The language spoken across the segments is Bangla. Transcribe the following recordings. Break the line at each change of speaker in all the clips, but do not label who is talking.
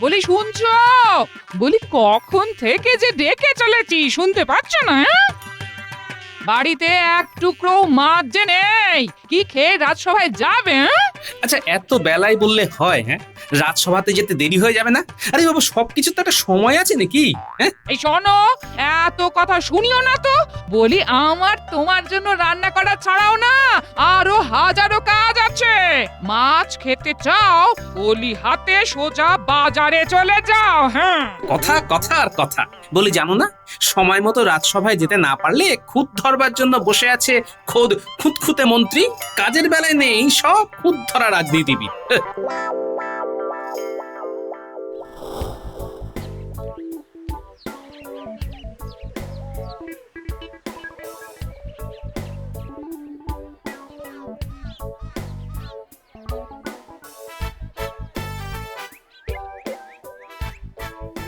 বলি শুনছো? বলি কখন থেকে যে ডেকে চলেছি, শুনতে পাচ্ছ না? বাড়িতে এক টুকরো মাছ যে নেই, কি খেয়ে রাজসভায় যাবে?
আচ্ছা, এত বেলায় বললে হয়? হ্যাঁ, রাজসভাতে যেতে দেরি হয়ে যাবে না? আরে বাবু, সবকিছু তো একটা সময় আছে নাকি? হ্যাঁ,
এই শোনো, এত কথা শুনিও না তো। বলি আমার তোমার জন্য রান্না করা ছাড়াও না আরো হাজারো কাজ আছে। মাছ খেতে চাও, বলি হাতে সোজা বাজারে চলে যাও। হ্যাঁ,
কথা কথা আর কথা। বলি জানো না, সময় মতো রাজসভায় যেতে না পারলে খুদ ধরবার জন্য বসে আছে খোদ খুঁতখুঁতে মন্ত্রী। কাজের বেলায় নেই, সব খুদ ধরা রাজনীতিবিদ।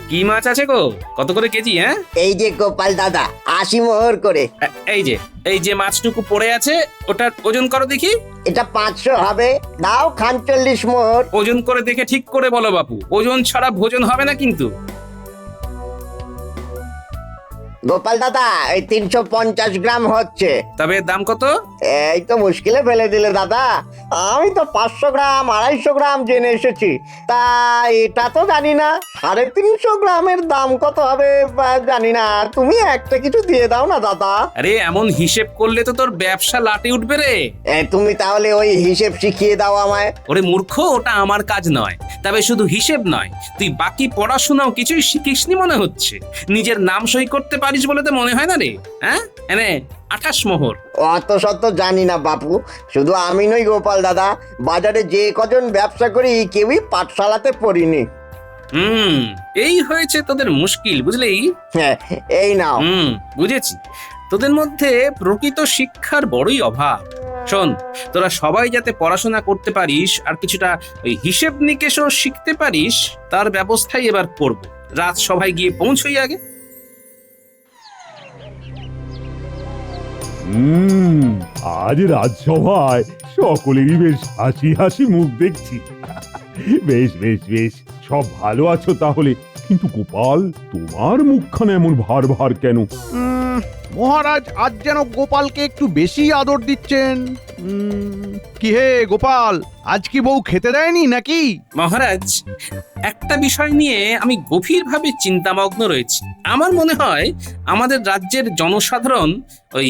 কি মাছ আছে গো? কত করে কেজি? হ্যাঁ,
এই যে গোপাল দাদা, 80 মোহর করে।
এই যে মাছটুকু পড়ে আছে, ওটার ওজন করো দেখি।
এটা 500 হবে, দাও খান 40 মোহর।
ওজন করে দেখে ঠিক করে বলো বাপু, ওজন ছাড়া ভোজন হবে না কিন্তু।
গোপাল দাদা, এই 350 গ্রাম হচ্ছে।
তবে দাম কত?
এই তো মুশকিলে ফেলে দিলে দাদা। আমি তো 500 গ্রাম 250 গ্রাম জেনে এসেছি, তা এটা তো জানি না 350 গ্রামের দাম কত হবে জানি না। তুমি একটা কিছু দিয়ে দাও না দাদা।
আরে এমন হিসেব করলে তো তোর ব্যবসা লাটে উঠবে রে।
তুমি তাহলে ওই হিসেব শিখিয়ে দাও আমায়।
ওরে মূর্খ, ওটা আমার কাজ নয়। তবে শুধু হিসেব নয়, তুই বাকি পড়াশোনাও কিছুই শিখিসনি মনে হচ্ছে। নিজের নাম সই করতে পারিস বলে তো মনে হয় না রে। হ্যাঁ, এনে 28 মোহর।
অত শত জানি না বাপু, শুধু আমি নই গোপাল দাদা, বাজারে যে কজন ব্যবসা করি কেউই পাঠশালাতে পড়িনি।
এই হয়েছে তোদের মুশকিল, বুঝলি?
হ্যাঁ, এই নাও।
বুঝেছি, তোদের মধ্যে প্রকৃত শিক্ষার বড়ই অভাব। শোন, তোরা সবাই যাতে পড়াশোনা করতে পারিস আর কিছুটা ওই হিসেব নিকেশও শিখতে পারিস, তার ব্যবস্থাই এবার করব। রাজসভায় গিয়ে পৌঁছই আগে।
আজ রাজসভায় সকলেরই বেশ হাসি হাসি মুখ দেখছি। বেশ বেশ বেশ, সব ভালো আছো তাহলে? কিন্তু গোপাল, তোমার মুখখানা এমন ভার ভার কেন?
মহারাজ আজ যেন গোপালকে একটু বেশি আদর দিচ্ছেন। কি হে গোপাল, আজ কি বউ খেতে দেয়নি নাকি?
মহারাজ, একটা বিষয় নিয়ে আমি গভীরভাবে চিন্তামগ্ন রয়েছি। আমার মনে হয় আমাদের রাজ্যের জনসাধারণ ওই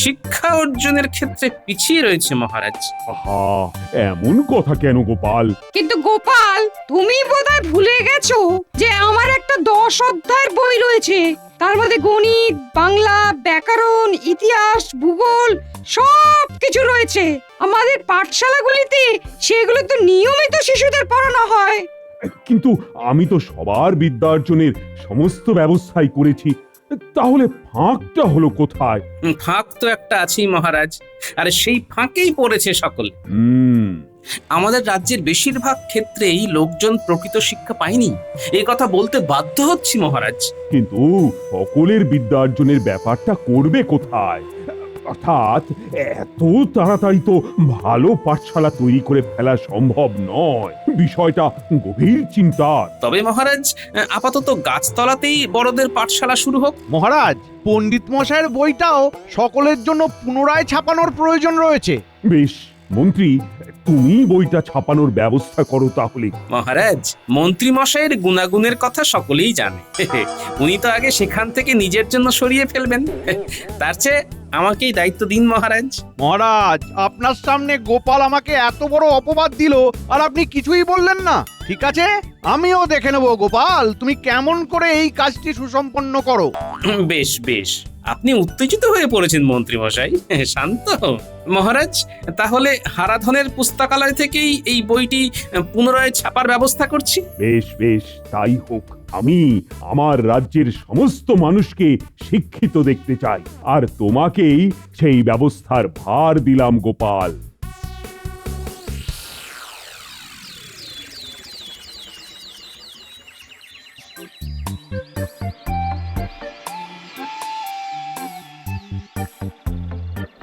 শিক্ষা অর্জনের ক্ষেত্রে পিছিয়ে রয়েছে মহারাজ।
আহা, এমন কথা কেন গোপাল?
কিন্তু গোপাল, তুমি বোধহয় ভুলে গেছো যে আমার একটা 10 অধ্যায়ের বই রয়েছে। তার মধ্যে গণিত, বাংলা, ব্যাকরণ, ইতিহাস, ভূগোল সব কিছু রয়েছে। আমাদের পাঠশালাগুলিতে সেগুলো তো নিয়মিত শিশুদের পড়ানো হয়।
কিন্তু আমি তো সবার বিদ্যার্জনের সমস্ত ব্যবস্থাই করেছি, তাহলে ফাঁকটা হলো কোথায়?
ফাঁক তো একটা আছেই মহারাজ, আর সেই ফাঁকেই পড়েছে সকল। আমাদের রাজ্যের বেশিরভাগ ক্ষেত্রেই লোকজন প্রকৃত শিক্ষা পায়নি, এই কথা বলতে বাধ্য হচ্ছি মহারাজ।
কিন্তু সকলের বিদ্যার্জনের ব্যাপারটা করবে কোথায়? অর্থাৎ এত তাড়াতাড়ি তো ভালো পাঠশালা তৈরি করে ফেলা সম্ভব নয়। বিষয়টা গভীর চিন্তার।
তবে মহারাজ, আপাতত গাছতলাতেই বড়দের পাঠশালা শুরু হোক।
মহারাজ, পণ্ডিত মশাইয়ের বইটাও সকলের জন্য পুনরায় ছাপানোর প্রয়োজন রয়েছে।
বেশ, মন্ত্রী, তুমি বইটা ছাপানোর ব্যবস্থা করো তাহলে।
মহারাজ, মন্ত্রী মশাইয়ের গুণাগুণের কথা সকলেই জানে। উনি তো আগে সেখান থেকে নিজের জন্য সরিয়ে ফেলবেন। তার চেয়ে আমাকেই দায়িত্ব দিন মহারাজ।
মহারাজ, আপনার সামনে গোপাল আমাকে এত বড় অপবাদ দিল আর আপনি কিছুই বললেন না। ঠিক আছে, আমিও দেখে নেব গোপাল তুমি কেমন করে এই কাজটি সুসম্পন্ন করো।
বেশ বেশ, আপনি উত্তেজিত হয়ে পড়েছেন মন্ত্রী মশাই, শান্ত মহারাজ। তাহলে হারাধনের পুস্তকালয় থেকেই এই বইটি পুনরায় ছাপার ব্যবস্থা করছি।
বেশ বেশ, তাই হোক। আমি আমার রাজ্যের সমস্ত মানুষকে শিক্ষিত দেখতে চাই, আর তোমাকেই সেই ব্যবস্থার ভার দিলাম গোপাল।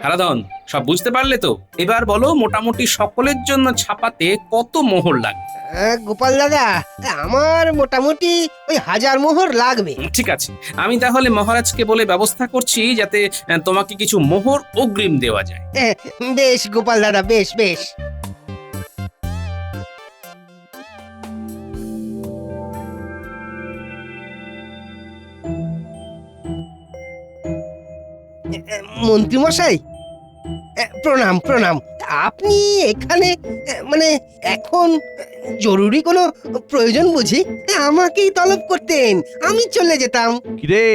হারাধন, সব বুঝতে পারলে তো? এবার বলো, মোটামুটি সকলের জন্য ছাপাতে কত মোহর লাগবে?
গোপাল দাদা, আমার মোটামুটি ওই 1000 মোহর লাগবে।
ঠিক আছে, আমি তাহলে মহারাজকে বলে ব্যবস্থা করছি যাতে তোমাকে কিছু মোহর অগ্রিম দেওয়া যায়।
বেশ গোপাল দাদা, বেশ বেশ। মন্ত্রী মশাই, প্রণাম প্রণাম। আপনি এখানে মানে এখন জরুরি কোনো প্রয়োজন বুঝি আমাকেই তলব করতেন, আমি চলে যেতাম।
কিরে,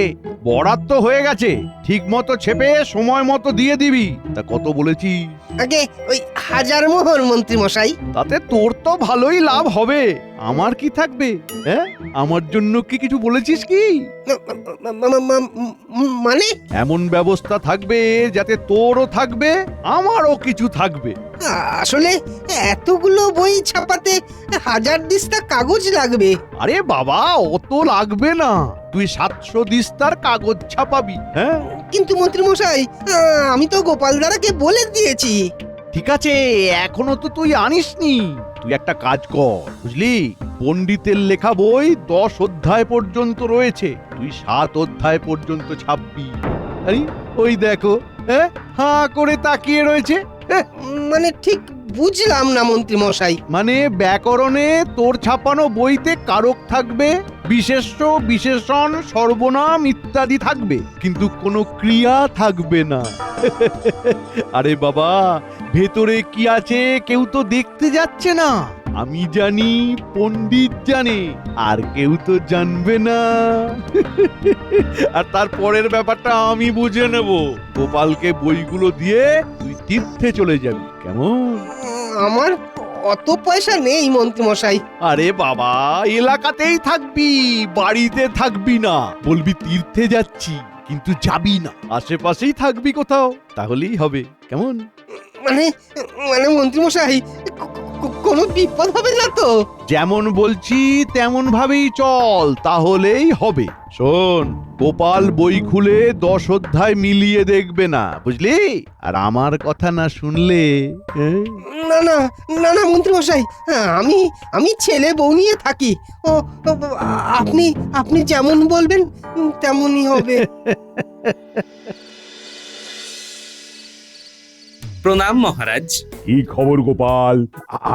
বরাত তো হয়ে গেছে, ঠিক মতো ছেপে সময় মতো দিয়ে দিবি। তা কত বলেছি?
আগে ওই 1000 মোহর মন্ত্রী মশাই।
তাতে তোর তো ভালোই লাভ হবে, আমার কি থাকবে? হ্যাঁ, আমার জন্য কি কিছু বলেছিস কি?
মানে
এমন ব্যবস্থা থাকবে যাতে তোরও থাকবে, আমারও কিছু থাকবে।
আসলে এতগুলো বই ছাপাতে 1000 দিস্তা কাগজ লাগবে।
আরে বাবা, অত লাগবে না, তুই 700 দিস্তার কাগজ ছাপাবি। হ্যাঁ
কিন্তু মন্ত্রী মশাই, আমি তো গোপাল দাদাকে বলে দিয়েছি।
ঠিক আছে, এখনো তো তুই আনিসনি। তুই একটা কাজ কর, বুঝলি, পণ্ডিতের লেখা বই 10 অধ্যায় পর্যন্ত রয়েছে, তুই 7 অধ্যায় পর্যন্ত ছাপবি। আরে ওই দেখো, হ্যাঁ, হাঁ করে তাকিয়ে রয়েছে।
মানে ঠিক বুঝলাম না মন্ত্রী মশাই।
মানে ব্যাকরণে তোর ছাপানো বইতে কারক থাকবে, বিশেষ্য, বিশেষণ, সর্বনাম ইত্যাদি থাকবে, কিন্তু কোনো ক্রিয়া থাকবে না। আরে বাবা, ভেতরে কি আছে কেউ তো দেখতে যাচ্ছে না, আমি জানি, পণ্ডিত জানে, আর কেউ তো জানবে না। আর তারপরের ব্যাপারটা আমি বুঝে নেব। গোপালকে বইগুলো দিয়ে তুই তীর্থে চলে যাবি, কেমন?
আমার অত পয়সা নেই মন্ত্রী মশাই।
আরে বাবা, এলাকাতেই থাকবি, বাড়িতে থাকবি না। বলবি তীর্থে যাচ্ছি, কিন্তু যাবি না, আশেপাশেই থাকবি কোথাও, তাহলেই হবে, কেমন?
মানে মানে মন্ত্রী মশাই, কোনো বিপদ হবে না তো?
যেমন বলছি তেমন ভাবেই চল, তাহলেই হবে। শোন, গোপাল বই খুলে 10 অধ্যায় মিলিয়ে দেখবে না, বুঝলি? আর আমার কথা না শুনলে
না না না না মন্ত্রী মশাই, আমি ছেলে বউ নিয়ে থাকি। ও আপনি আপনি যেমন বলবেন তেমনই হবে।
প্রণাম মহারাজ।
কি খবর গোপাল?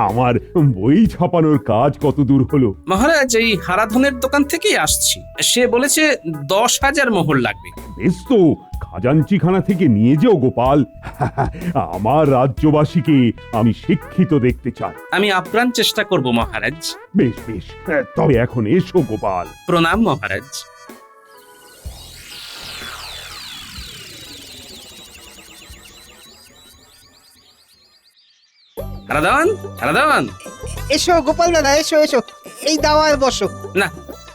আমার বই ছাপানোর কাজ কত দূর হলো?
মহারাজ, এই হারাধনের দোকান থেকেই আসছি, সে বলেছে 10,000 মোহর লাগবে।
বেশ তো, খাজাঞ্চিখানা থেকে নিয়ে যেও গোপাল। আমার রাজ্যবাসীকে আমি শিক্ষিত দেখতে চাই।
আমি আপ্রাণ চেষ্টা করব মহারাজ।
বেশ বেশ, তবে এখন এসো গোপাল।
প্রণাম মহারাজ। হারাধন, হারাধন,
এসো গোপাল দাদা, এসো এসো, এই দাওয়ায় বসো।
না,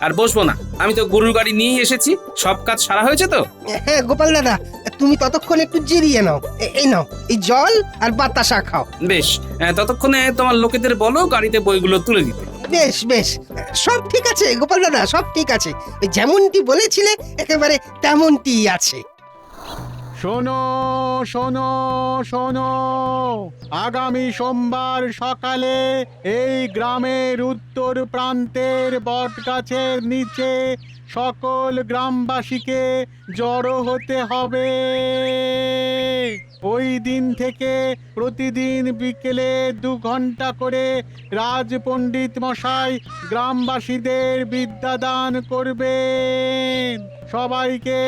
আর বসবো না, আমি তো গরুর গাড়ি নিয়েই এসেছি। সব কাজ সারা হয়েছে তো?
হ্যাঁ গোপাল দাদা, তুমি ততক্ষণ একটু জিরিয়ে নাও। এই নাও, এই জল আর বাতাসা খাও।
বেশ, ততক্ষণে তোমার লোকেদের বলো গাড়িতে বইগুলো তুলে দিতে।
বেশ বেশ, সব ঠিক আছে গোপাল দাদা, সব ঠিক আছে। ওই যেমনটি বলেছিলে একেবারে তেমনটি আছে।
শোনো শোনো শোনো, আগামী সোমবার সকালে এই গ্রামের উত্তর প্রান্তের বটগাছের নিচে সকল গ্রামবাসীকে জড়ো হতে হবে। ওই দিন থেকে প্রতিদিন বিকেলে 2 ঘন্টা করে রাজপণ্ডিত মশাই গ্রামবাসীদের বিদ্যাদান করবেন। সবাইকে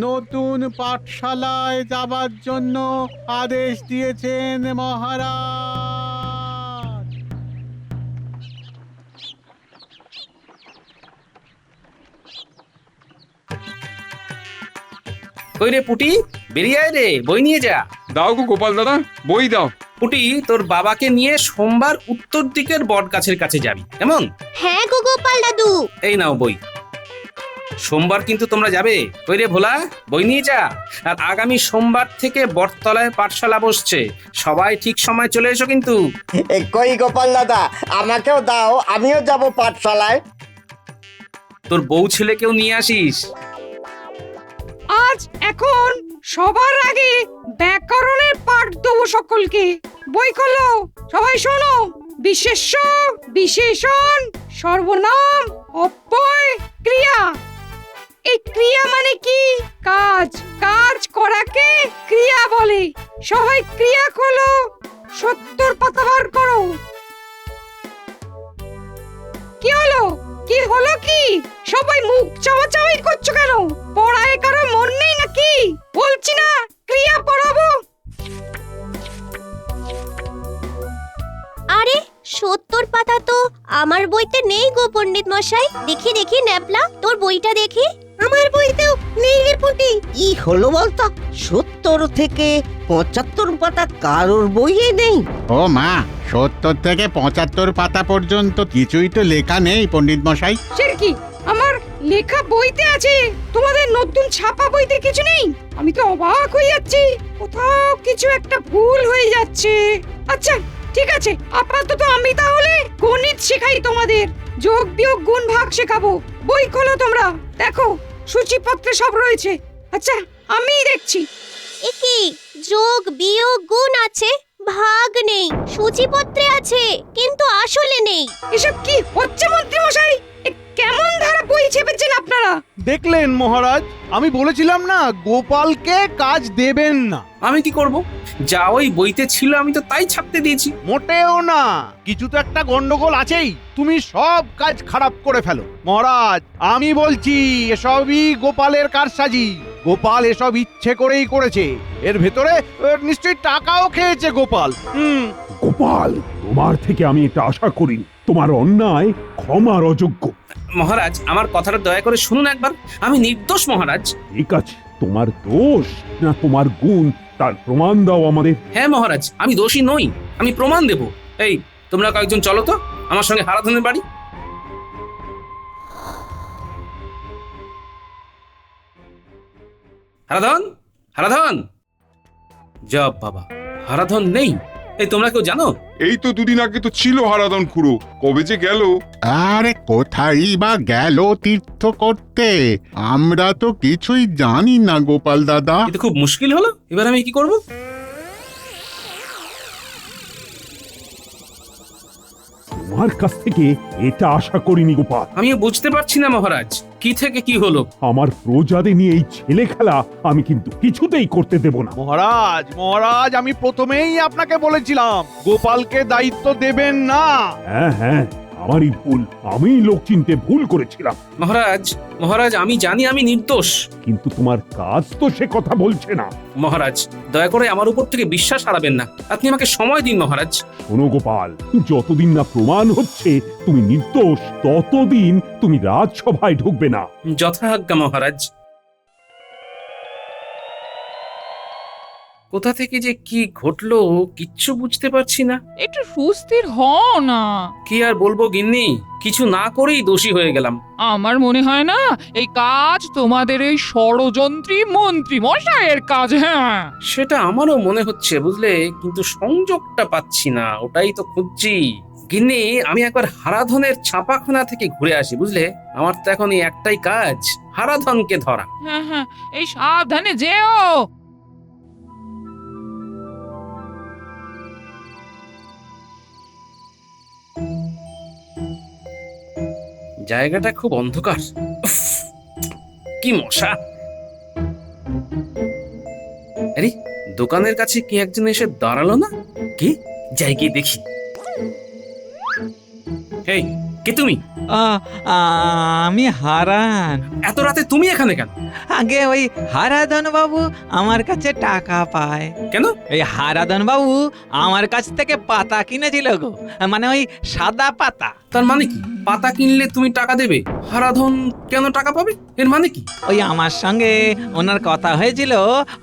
নতুন পাঠশালায় যাবার জন্য আদেশ দিয়েছেন মহারাজ।
কই রে পুটি, বেরিয়ে আয় রে, বই নিয়ে যা।
দাও গো গোপাল দাদা, বই দাও।
পুটি, তোর বাবাকে নিয়ে সোমবার উত্তর দিকের বট গাছের কাছে যাবি, কেমন?
হ্যাঁ গো গোপাল দাদু।
এই নাও বই। সোমবার কিন্তু তোমরা যাবে। কই রে ভোলা, বই নিয়ে যা। আর আগামী সোমবার থেকে বটতলায় পাঠশালা বসছে, সবাই ঠিক সময় চলে এসো কিন্তু।
কই গোপাল দাদা, আমাকেও দাও, আমিও যাব পাঠশালায়।
তোর বউ ছেলেকেও নিয়ে আসিস।
আজ এখন সবার আগে ব্যাকরণের পাঠ দেবো সকলকে। বই খোলো, সবাই শোনো। বিশেষ্য, বিশেষণ, সর্বনাম, অব্যয়, ক্রিয়া। এই ক্রিয়া মানে কি? কাজ। কাজ করাকে ক্রিয়া বলে। সবাই ক্রিয়া খোলো, 70 পাতা বার করো। কি হলো? কি হলো কি? সবাই মুখ চাওয়াচাওয়ি করছো কেন? পড়ায় কারো মন নেই নাকি? বলছি না ক্রিয়া পড়াবো।
আরে 70 পাতা তো আমার বইতে নেই গো পণ্ডিত মশাই। দেখি দেখি ন্যাপলা, তোর বইটা দেখি। আমার বইতেও নেই রে পুটি।
কি হলো বলতো? 70 থেকে 75 পাতা কারোর বইয়ে নেই।
ও মা, 70 থেকে 75 পাতা পর্যন্ত কিছুই তো লেখা নেই পণ্ডিত মশাই।
সে কি? আমার লেখা বইতে আছে, তোমাদের নতুন ছাপা বইতে কিছু নেই? আমি তো অবাক হয়ে যাচ্ছি, কোথাও কিছু একটা ভুল হয়ে যাচ্ছে। আচ্ছা ঠিক আছে, আপাতত আমি তাহলে গণিত শেখাই তোমাদের। যোগ বিয়োগ গুণ ভাগ শেখাবো। বই খোলো তোমরা, দেখো সূচিপত্রে সব রয়েছে। আচ্ছা আমি দেখছি।
এ কি? যোগ বিয়োগ গুণ আছে, ভাগ নেই। সূচিপত্রে আছে কিন্তু আসলে নেই।
এসব কি হচ্ছে মন্ত্রী মশাই? কেমন ধারা বই ছেপেছেন আপনারা?
দেখলেন মহারাজ, আমি বলেছিলাম না গোপালকে কাজ দেবেন না।
আমি কি করব? যা ওই বইতে ছিল আমি তো তাই ছাপতে দিয়েছি।
মোটেও না, কিছু তো একটা গন্ডগোল আছেই। তুমি সব কাজ খারাপ করে ফেলো। মহারাজ আমি বলছি এসবই গোপালের কারসাজি। গোপাল এসব ইচ্ছে করেই করেছে। এর ভেতরে নিশ্চয়ই টাকাও খেয়েছে গোপাল।
গোপাল, তোমার থেকে আমি এটা আশা করিনি। তোমার অন্যায় ক্ষমার অযোগ্য।
মহারাজ, আমার কথাটা দয়া করে শুনুন একবার। আমি নির্দোষ মহারাজ।
ঠিক আছে, তোমার দোষ না তোমার গুণ তার প্রমাণ দাও আমাদের।
হ্যাঁ মহারাজ, আমি দোষী নই, আমি প্রমাণ দেব। এই তোমরা কয়েকজন চলো তো আমার সঙ্গে হারাধনের বাড়ি। হারাধন, হারাধন। জব বাবা, হারাধন নেই। এই তোমরা কেউ জানো?
এই তো দুদিন আগে তো ছিল হারাধন খুড়ো, কবে যে গেল।
আরে কোথায় বা গেল তীর্থ করতে? আমরা তো কিছুই জানি না গোপাল দাদা।
এটা খুব মুশকিল হলো, এবার আমি কি করব?
তোমার কাছ থেকে এটা আশা করিনি গোপাল।
আমিও বুঝতে পারছি না মহারাজ, কি থেকে কি হলো।
আমার প্রজাদের নিয়ে এই ছেলে খেলা আমি কিন্তু কিছুতেই করতে দেব না।
মহারাজ মহারাজ, আমি প্রথমেই আপনাকে বলেছিলাম গোপালকে দায়িত্ব দেবেন না।
হ্যাঁ হ্যাঁ, আমারই ভুল, আমি লোক চিনতে ভুল করেছিলাম।
মহারাজ, মহারাজ আমি জানি আমি নির্দোষ।
কিন্তু তোমার কাজ তো সে কথা বলছে না।
মহারাজ দয়া করে আমার উপর থেকে বিশ্বাস হারাবেন না, আপনি আমাকে সময় দিন মহারাজ।
শোনো গোপাল, যতদিন না প্রমাণ হচ্ছে তুমি নির্দোষ, ততদিন তুমি রাজসভায় ঢুকবে না।
যথাজ্ঞা মহারাজ। কোথা থেকে যে কি ঘটলো কিচ্ছু বুঝতে পারছি না।
একটু সুস্থির হও না।
কি আর বলবো গিন্নি, কিছু না করেই দোষী হয়ে গেলাম।
আমার মনে হয় না এই কাজ তোমাদের এই ষড়যন্ত্রী মন্ত্রী মশাইয়ের কাজ। হ্যাঁ
সেটা আমারও মনে হচ্ছে বুঝলে, কিন্তু সংযোগটা পাচ্ছি না, ওটাই তো খুঁজছি। গিন্নি, আমি একবার হারাধনের ছাপাখানা থেকে ঘুরে আসি বুঝলে। আমার তো এখন এই একটাই কাজ, হারাধনকে ধরা।
হ্যাঁ হ্যাঁ, এই সাবধানে যেও।
জায়গাটা খুব অন্ধকার, উফ, কি মশা। আরে দোকানের কাছে কি একজন এসে দাঁড়ালো না? কি যাই গিয়ে দেখি। এই কে তুমি?
আমি হারান।
এত রাতে তুমি এখানে কেন?
আগে ওই হারাধন বাবু আমার কাছে টাকা পায়।
কেন?
এই হারাধন বাবু আমার কাছ থেকে পাতা কিনেছিল গো, মানে ওই সাদা পাতা।
তার মানে কি পাতা কিনলে তুমি টাকা দেবে? হারাধন কেন টাকা পাবে, এর মানে কি?
ওই আমার সঙ্গে ওনার কথা হয়েছিল,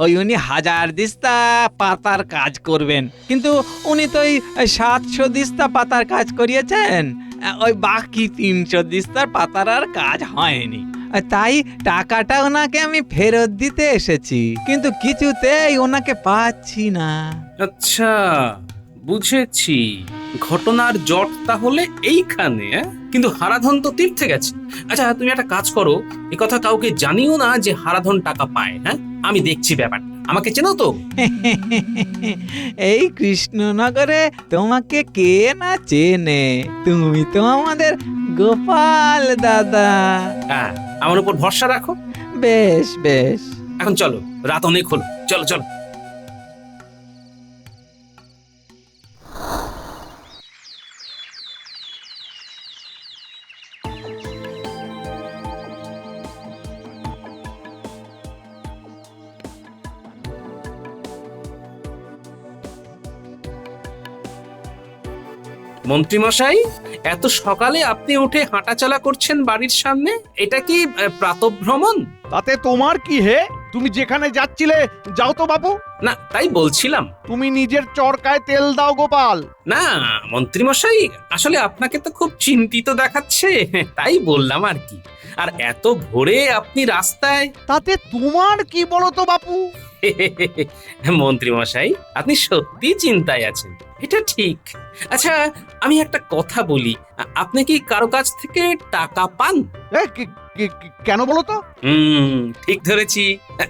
ওই উনি 1000 দিস্তা পাতার কাজ করবেন, কিন্তু উনি তো ওই 700 দিস্তা পাতার কাজ করিয়েছেন। ওই বাকি 300 দিস্তার পাতার আর কাজ হয়নি। তাই টাকাটা ওনাকে আমি ফেরত দিতে এসেছি, কিন্তু কিছুতেই ওনাকে পাচ্ছি না।
আচ্ছা বুঝেছি, ঘটনার জট তাহলে এইখানে। কিন্তু হারাধন তো তীর্থে গেছে। আচ্ছা তুমি একটা কাজ করো, এ কথা কাউকে জানিও না যে হারাধন টাকা পায়। হ্যাঁ আমি দেখছি ব্যাপারটা। আমাকে চেনো তো?
এই কৃষ্ণনগরে তোমাকে কে না চেনে, তুমি তো আমাদের গোপাল দাদা।
হ্যাঁ, আমার উপর ভরসা রাখো।
বেশ বেশ,
এখন চলো, রাত অনেক হলো, চলো চলো। মন্ত্রীমশাই, এত সকালে আপনি উঠে হাঁটাচলা করছেন বাড়ির সামনে, এটা কি প্রাতঃভ্রমণ?
তাতে তোমার কি হে? তুমি যেখানে যাচ্ছিলে যাও তো বাবু।
না, তাই বলছিলাম।
তুমি নিজের চরকায় তেল দাও গোপাল।
না মন্ত্রীমশাই, আসলে আপনাকে তো খুব চিন্তিত দেখাচ্ছে, তাই বললাম আর কি। আর এত ভোরে আপনি রাস্তায়।
তাতে তোমার কি বলো তো বাপু?
মন্ত্রীমশাই, আপনি সত্যি চিন্তায় আছেন, এটা ঠিক। আচ্ছা, আমি একটা কথা বলি, আপনি কি কারো কাছ থেকে টাকা পান?
কেন বলো তো?
ঠিক ধরেছি।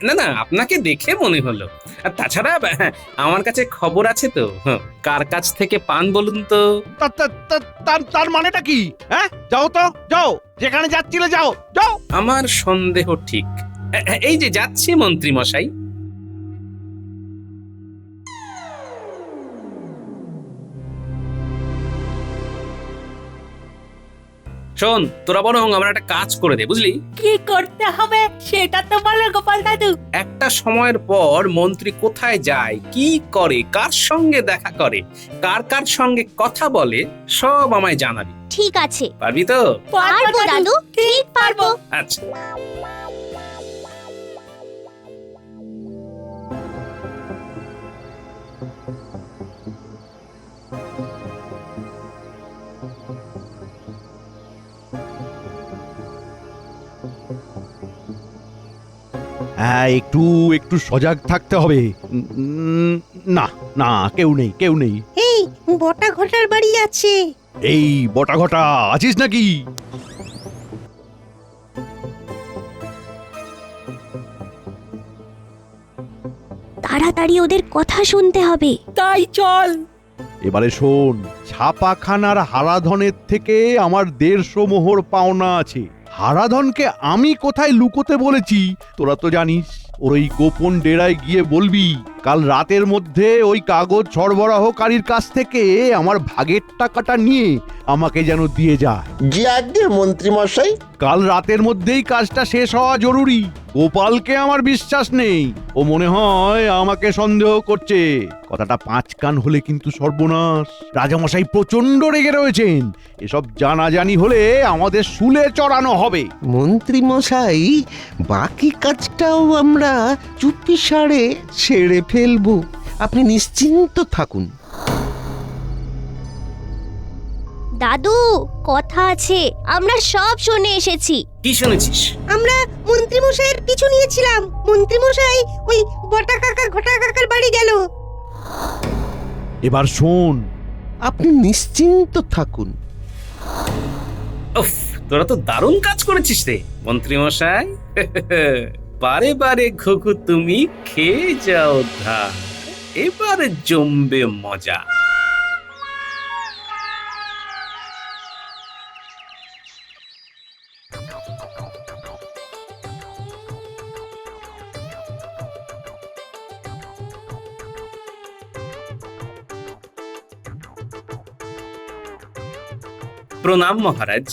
না না, আপনাকে দেখে মনে হলো। আর তাছাড়া আমার কাছে খবর আছে তো, কার কাছ থেকে পান বলুন তো।
তার মানেটা কি? হ্যাঁ, যাও তো, যাও, যেখানে যাচ্ছিলে যাও, যাও।
আমার সন্দেহ ঠিক। এই যে যাচ্ছি মন্ত্রীমশাই। শোন, তোরা বরং আমার একটা কাজ করে দে, বুঝলি?
কি করতে হবে সেটা তো বলো গোপাল দাদু।
একটা সময়ের পর মন্ত্রী কোথায় যায়, কি করে, কার সঙ্গে দেখা করে, কার কার সঙ্গে কথা বলে, সব আমায় জানাবি।
ঠিক আছে।
পারবি তো?
পারবো দাদু, ঠিক পারবো।
আচ্ছা।
হ্যাঁ, একটু একটু সজাগ থাকতে হবে। না না, কেউ নেই, কেউ নেই।
এই বটা ঘটার বাড়ি আছে।
এই বটা ঘটা আছিস নাকি?
তাড়াতাড়ি ওদের কথা শুনতে হবে। তাই চল।
এবারে শোন, ছাপাখানার হারাধনের থেকে আমার 150 মোহর পাওনা আছে। হারাধনকে আমি কোথায় লুকোতে বলেছি তোরা তো জানিস। ওর ওই গোপন ডেরায় গিয়ে বলবি কাল রাতের মধ্যে ওই কাগজ সরবরাহকারীর কাছ থেকে আমার ভাগের টাকাটা নিয়ে আমাকে যেন দিয়ে যায়।
জি আজ্ঞে মন্ত্রী মশাই।
কাল রাতের মধ্যেই কাজটা শেষ হওয়া জরুরি। গোপালকে আমার বিশ্বাস নেই, ও মনে হয় আমাকে সন্দেহ করছে। কথাটা 5 কান হলে কিন্তু সর্বনাশ। রাজামশাই প্রচন্ড রেগে রয়েছেন, এসব জানাজানি হলে আমাদের শুলে চড়ানো হবে।
মন্ত্রী মশাই, বাকি কাজটাও আমরা চুপি সারে ছেড়ে ফেলবো, আপনি নিশ্চিন্ত থাকুন।
দাদু, কথা আছে, আমরা সব শুনে এসেছি।
কি শুনেছিস?
আমরা মন্ত্রী মশাইয়ের পিছু নিয়েছিলাম। মন্ত্রী মশাই ওই বটা কাকা ঘটা কাকার বাড়ি গেল।
এবার শোন,
আপনি নিশ্চিন্ত থাকুন।
উফ, তোরা তো দারুণ কাজ করেছিস রে মন্ত্রীমশাই। বারে বারে ঘুঘু তুমি খেয়ে যাও ধার, এবার জমবে মজা। প্রণাম মহারাজ,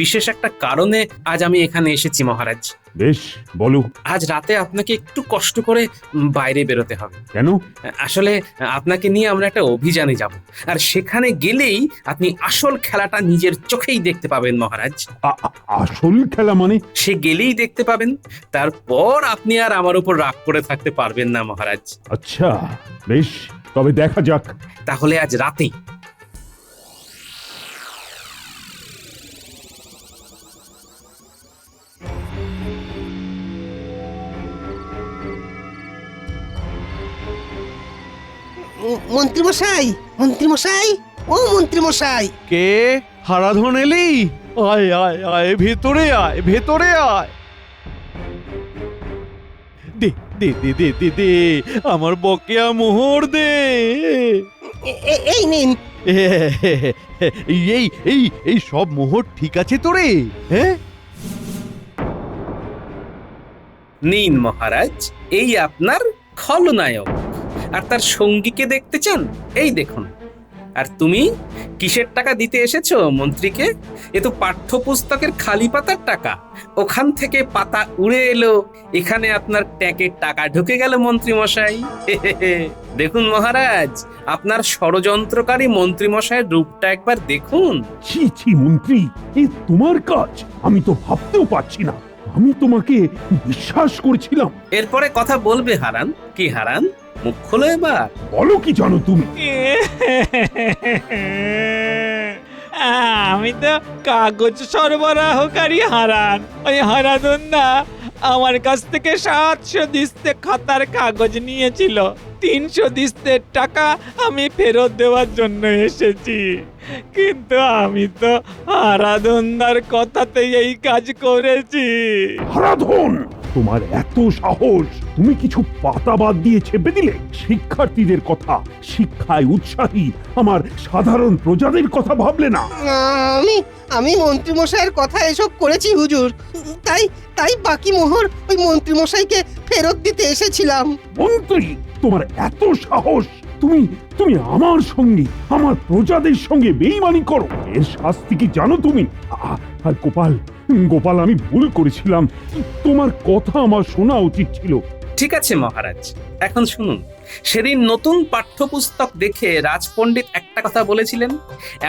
বিশেষ একটা কারণে আজ আমি এখানে এসেছি মহারাজ।
বেশ, বলো।
আজ রাতে আপনাকে একটু কষ্ট করে বাইরে বেরোতে হবে।
কেন?
আসলে আপনাকে নিয়ে আমরা একটা অভিযানে যাব, আর সেখানে গেলেই আপনি আসল খেলাটা নিজের চোখেই দেখতে পাবেন মহারাজ।
আসল খেলা মানে?
সে গেলেই দেখতে পাবেন, তারপর আপনি আর আমার উপর রাগ করে থাকতে পারবেন না মহারাজ।
আচ্ছা বেশ, তবে দেখা যাক।
তাহলে আজ রাতেই।
মন্ত্রী মশাই, মন্ত্রী মশাই, ও মন্ত্রী মশাই।
কে? হারাধন এলি? আয় আয় আয়, ভেতরে আয়, ভেতরে আয়। দে দে দে দে দে দে আমার বকেয়া মোহর দে।
এই নিন।
এই এই এই সব মোহর ঠিক আছে তো রে? হ্যাঁ,
নিন মহারাজ, এই আপনার খলনায়ক। আর তার সঙ্গীকে দেখতে চান? এই দেখুন। আর তুমি কিসের টাকা দিতে এসেছো মন্ত্রীকে? এ তো পাঠ্যপুস্তকের খালি পাতার টাকা। ওখান থেকে পাতা উড়ে এলো, এখানে আপনার ট্যাঁকের টাকা ঢুকে গেল মন্ত্রী মশাই। দেখুন মহারাজ, আপনার ষড়যন্ত্রকারী মন্ত্রী মশাইয়ের রূপটা একবার দেখুন।
ছি ছি মন্ত্রী, এ তোমার কাজ? আমি তো ভাবতেও পারছি না। আমি তোমাকে বিশ্বাস করেছিলাম।
এরপরে কথা বলবে হারান। কি হারান, মুখ খোলো এবার।
বলো কি জানো তুমি?
আমি তো কাগজ সরবরাহকারী হারান। ওই হারাধনদা আমার কাছ থেকে 700 দিস্তে খাতার কাগজ নিয়েছিল। 300 দিস্তের টাকা আমি ফেরত দেওয়ার জন্য এসেছি, কিন্তু আমি তো হারাধনদার কথাতেই এই কাজ করেছি।
হারাধন, তোমার এত সাহস! তুমি কিছু পাতা বাদ দিয়ে ছেপে দিলে শিক্ষার্থীদের কথা, শিক্ষায় উৎসাহী আমার সাধারণ প্রজাদের কথা ভাবলে না।
আমি মন্ত্রীমশাইয়ের কথা এসব করেছি হুজুর। তাই তাই বাকি মোহর ওই মন্ত্রীমশাইকে ফেরত দিতে এসেছিলাম।
মন্ত্রী, তোমার এত সাহস! তুমি তুমি আমার সঙ্গে, আমার প্রজাদের সঙ্গে বেঈমানি করো। এর শাস্তি কি জানো তুমি? আর গোপাল, গোপাল, আমি ভুল করেছিলাম। তোমার কথা আমার শোনা উচিত ছিল।
ঠিক আছে মহারাজ, এখন শুনুন। সেদিন নতুন পাঠ্যপুস্তক দেখে রাজপণ্ডিত একটা কথা বলেছিলেন,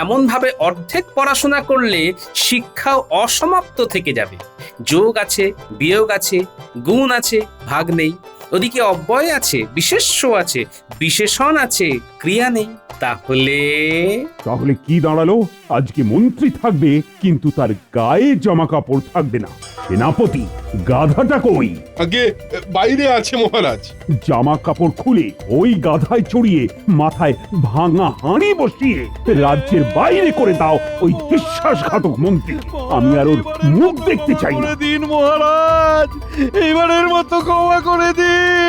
এমন ভাবে অর্ধেক পড়াশোনা করলে শিক্ষাও অসমাপ্ত থেকে যাবে। যোগ আছে, বিয়োগ আছে, গুণ আছে, ভাগ নেই। ওদিকে অব্যয় আছে, বিশেষ্য আছে, বিশেষণ আছে, ক্রিয়া নেই।
তাহলে কি দাঁড়ালো? আজকে মন্ত্রী থাকবে, কিন্তু তার গায়ে জামা কাপড় থাকবে না। সেনাপতি, গাধাটা কই?
আগে বাইরে আছে মহারাজ।
জামা কাপড় খুলে ওই গাধায় চড়িয়ে মাথায় ভাঙা হাঁড়ি বসিয়ে রাজ্যের বাইরে করে দাও ওই বিশ্বাসঘাতক মন্ত্রী। আমি আর ওর মুখ দেখতে চাই না।
দিন মহারাজ, এবারের মতো ক্ষমা করে দিন।